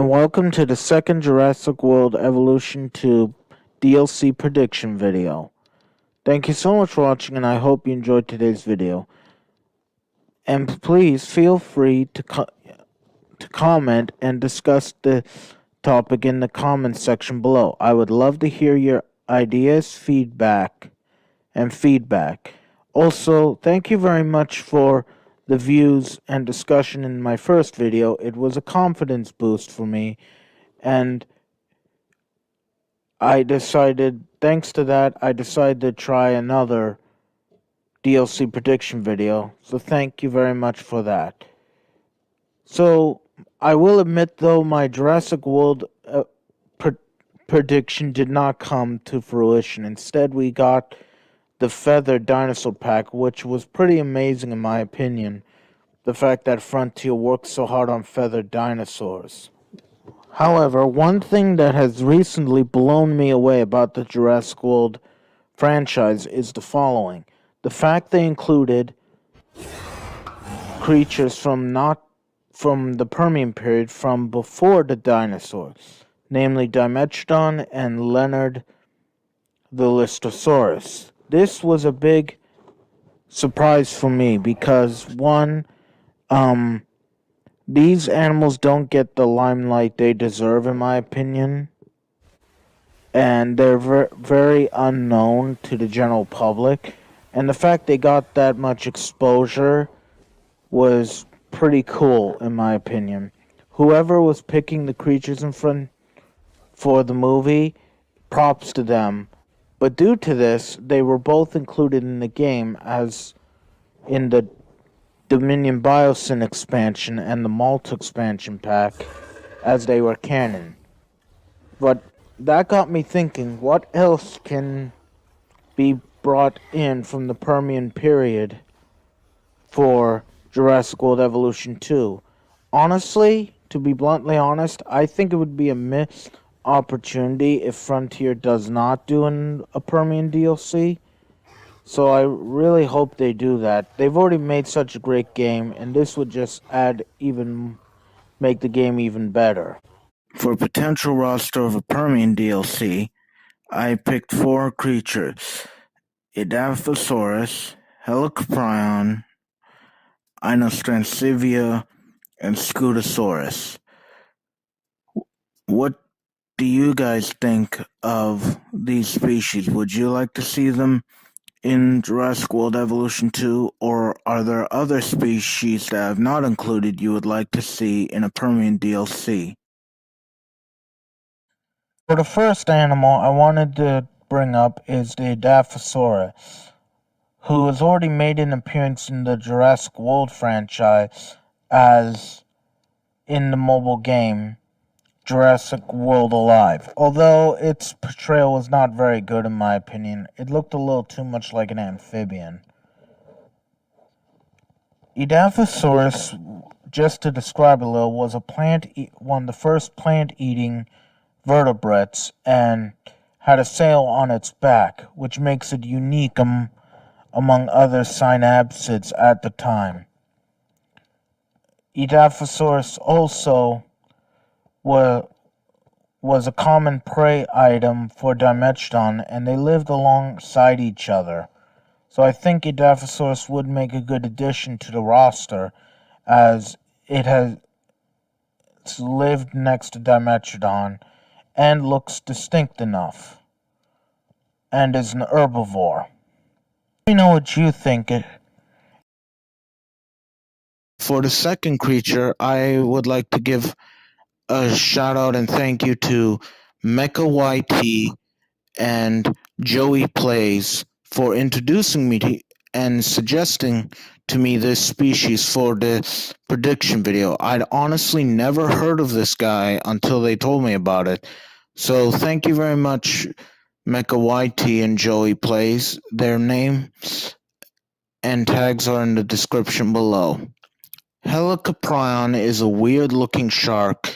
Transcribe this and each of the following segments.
and welcome to the second Jurassic World Evolution 2 DLC prediction video. Thank you so much for watching, and I hope you enjoyed today's video. And please feel free to comment and discuss the topic in the comments section below. I would love to hear your ideas, feedback. Also, thank you very much for the views and discussion in my first video. It was a confidence boost for me, and thanks to that, I decided to try another DLC prediction video. So thank you very much for that. So, I will admit though, my Jurassic World prediction did not come to fruition. Instead, we got the feathered dinosaur pack, which was pretty amazing in my opinion. The fact that Frontier worked so hard on feathered dinosaurs. However, one thing that has recently blown me away about the Jurassic World franchise is the following. The fact they included creatures from the Permian period, from before the dinosaurs, namely Dimetrodon and Leonard the Listosaurus. This was a big surprise for me because, one, these animals don't get the limelight they deserve, in my opinion, and they're very unknown to the general public, and the fact they got that much exposure was pretty cool, in my opinion. Whoever was picking the creatures in front for the movie, props to them. But due to this, they were both included in the game as in the Dominion Biosyn expansion and the Malta expansion pack as they were canon. But that got me thinking, what else can be brought in from the Permian period for Jurassic World Evolution 2? Honestly, to be bluntly honest, I think it would be a missed opportunity if Frontier does not do a Permian DLC. So I really hope they do that. They've already made such a great game, and this would just make the game even better. For a potential roster of a Permian DLC, I picked 4 creatures: Edaphosaurus, Helicoprion, Inostrancevia, and Scutosaurus. What do you guys think of these species? Would you like to see them in Jurassic World Evolution 2, or are there other species that I have not included you would like to see in a Permian DLC? For the first animal I wanted to bring up is the Edaphosaurus, who has already made an appearance in the Jurassic World franchise as in the mobile game Jurassic World Alive. Although its portrayal was not very good in my opinion, it looked a little too much like an amphibian. Edaphosaurus, just to describe a little, was one of the first plant-eating vertebrates and had a sail on its back, which makes it unique among other synapsids at the time. Edaphosaurus also was a common prey item for Dimetrodon, and they lived alongside each other. So I think Edaphosaurus would make a good addition to the roster, as it has lived next to Dimetrodon and looks distinct enough, and is an herbivore. Let me know what you think. For the second creature, I would like to give a shout out and thank you to Mecha YT and Joey Plays for introducing me to and suggesting to me this species for the prediction video. I'd honestly never heard of this guy until they told me about it. So thank you very much, Mecha YT and Joey Plays. Their names and tags are in the description below. Helicoprion is a weird looking shark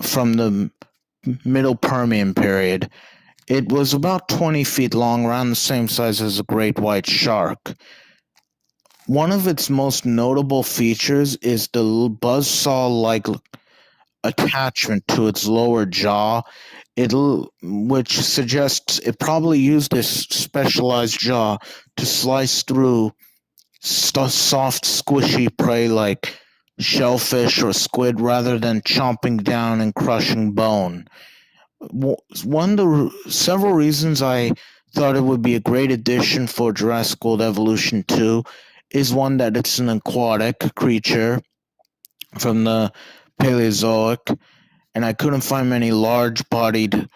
from the Middle Permian period. It was about 20 feet long, around the same size as a great white shark. One of its most notable features is the buzzsaw-like attachment to its lower jaw, which suggests it probably used this specialized jaw to slice through soft, squishy prey like shellfish or squid rather than chomping down and crushing bone. One of the several reasons I thought it would be a great addition for Jurassic World Evolution 2 is one that it's an aquatic creature from the Paleozoic, and I couldn't find many large-bodied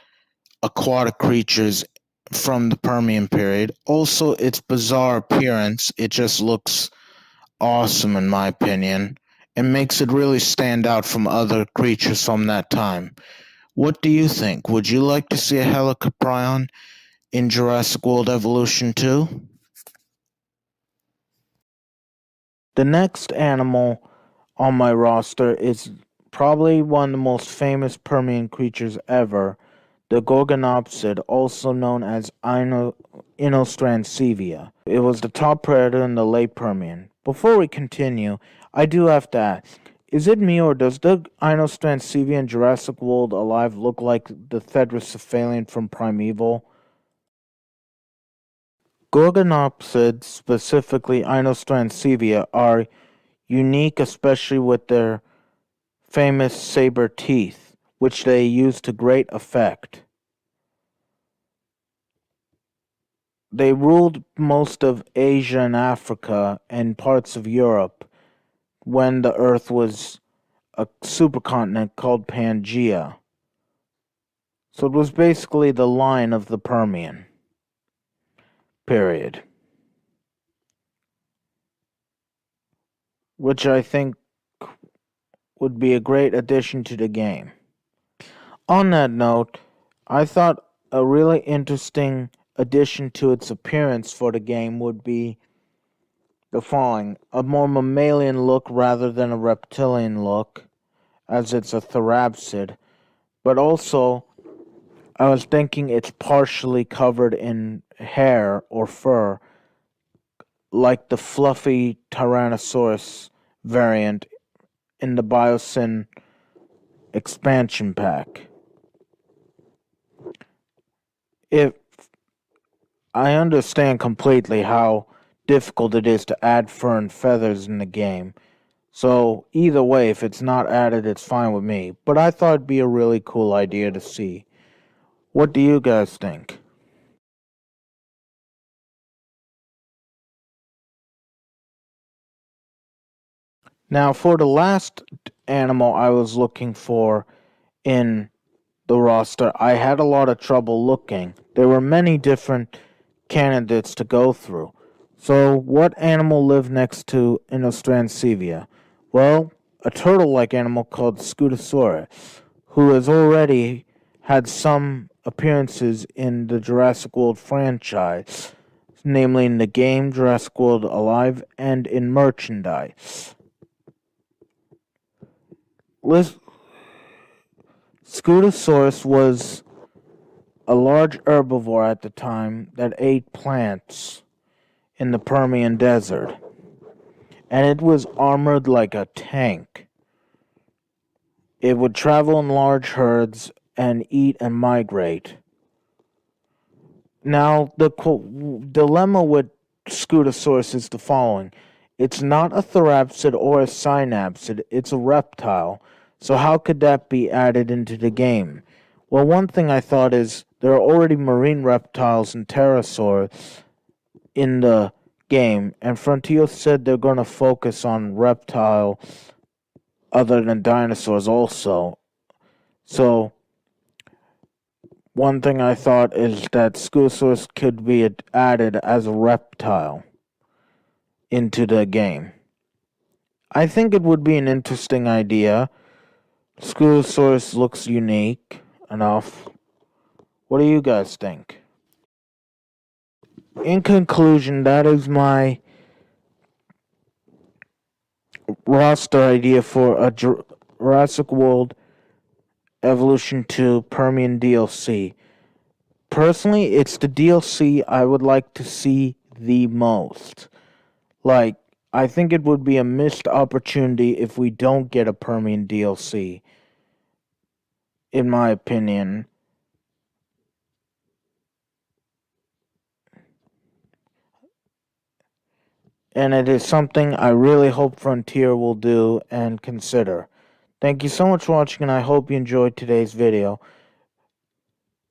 aquatic creatures from the Permian period. Also, its bizarre appearance, it just looks awesome in my opinion, and makes it really stand out from other creatures from that time. What do you think? Would you like to see a Helicoprion in Jurassic World Evolution 2? The next animal on my roster is probably one of the most famous Permian creatures ever, the Gorgonopsid, also known as Inostrancevia. It was the top predator in the late Permian. Before we continue, I do have to ask, is it me or does the Inostrancevia in Jurassic World Alive look like the Thedracephalian from Primeval? Gorgonopsids, specifically Inostrancevia, are unique, especially with their famous saber teeth, which they use to great effect. They ruled most of Asia and Africa and parts of Europe when the Earth was a supercontinent called Pangaea. So it was basically the line of the Permian period, which I think would be a great addition to the game. On that note, I thought a really interesting addition to its appearance for the game would be the following: a more mammalian look rather than a reptilian look, as it's a therapsid, but also I was thinking it's partially covered in hair or fur, like the fluffy Tyrannosaurus variant in the Biosyn expansion pack. If I understand completely how difficult it is to add fur and feathers in the game, so either way, if it's not added, it's fine with me. But I thought it'd be a really cool idea to see. What do you guys think? Now, for the last animal I was looking for in the roster, I had a lot of trouble looking. There were many different candidates to go through. So, what animal lived next to Inostrancevia? Well, a turtle-like animal called Scutosaurus, who has already had some appearances in the Jurassic World franchise, namely in the game Jurassic World Alive and in merchandise. Scutosaurus was a large herbivore at the time that ate plants in the Permian Desert, and it was armored like a tank. It would travel in large herds and eat and migrate. Now, the dilemma with Scutosaurus is the following. It's not a therapsid or a synapsid, it's a reptile. So how could that be added into the game? Well, one thing I thought is there are already marine reptiles and pterosaurs in the game, and Frontier said they're going to focus on reptile other than dinosaurs also. So, one thing I thought is that Scutosaurus could be added as a reptile into the game. I think it would be an interesting idea. Scutosaurus looks unique enough. What do you guys think? In conclusion, that is my roster idea for a Jurassic World Evolution 2 Permian DLC. Personally, it's the DLC I would like to see the most. Like, I think it would be a missed opportunity if we don't get a Permian DLC. in my opinion. And it is something I really hope Frontier will do and consider. Thank you so much for watching, and I hope you enjoyed today's video.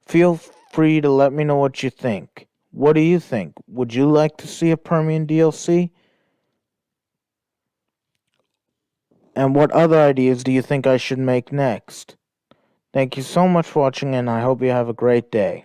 Feel free to let me know what you think. What do you think? Would you like to see a Permian DLC? And what other ideas do you think I should make next? Thank you so much for watching, and I hope you have a great day.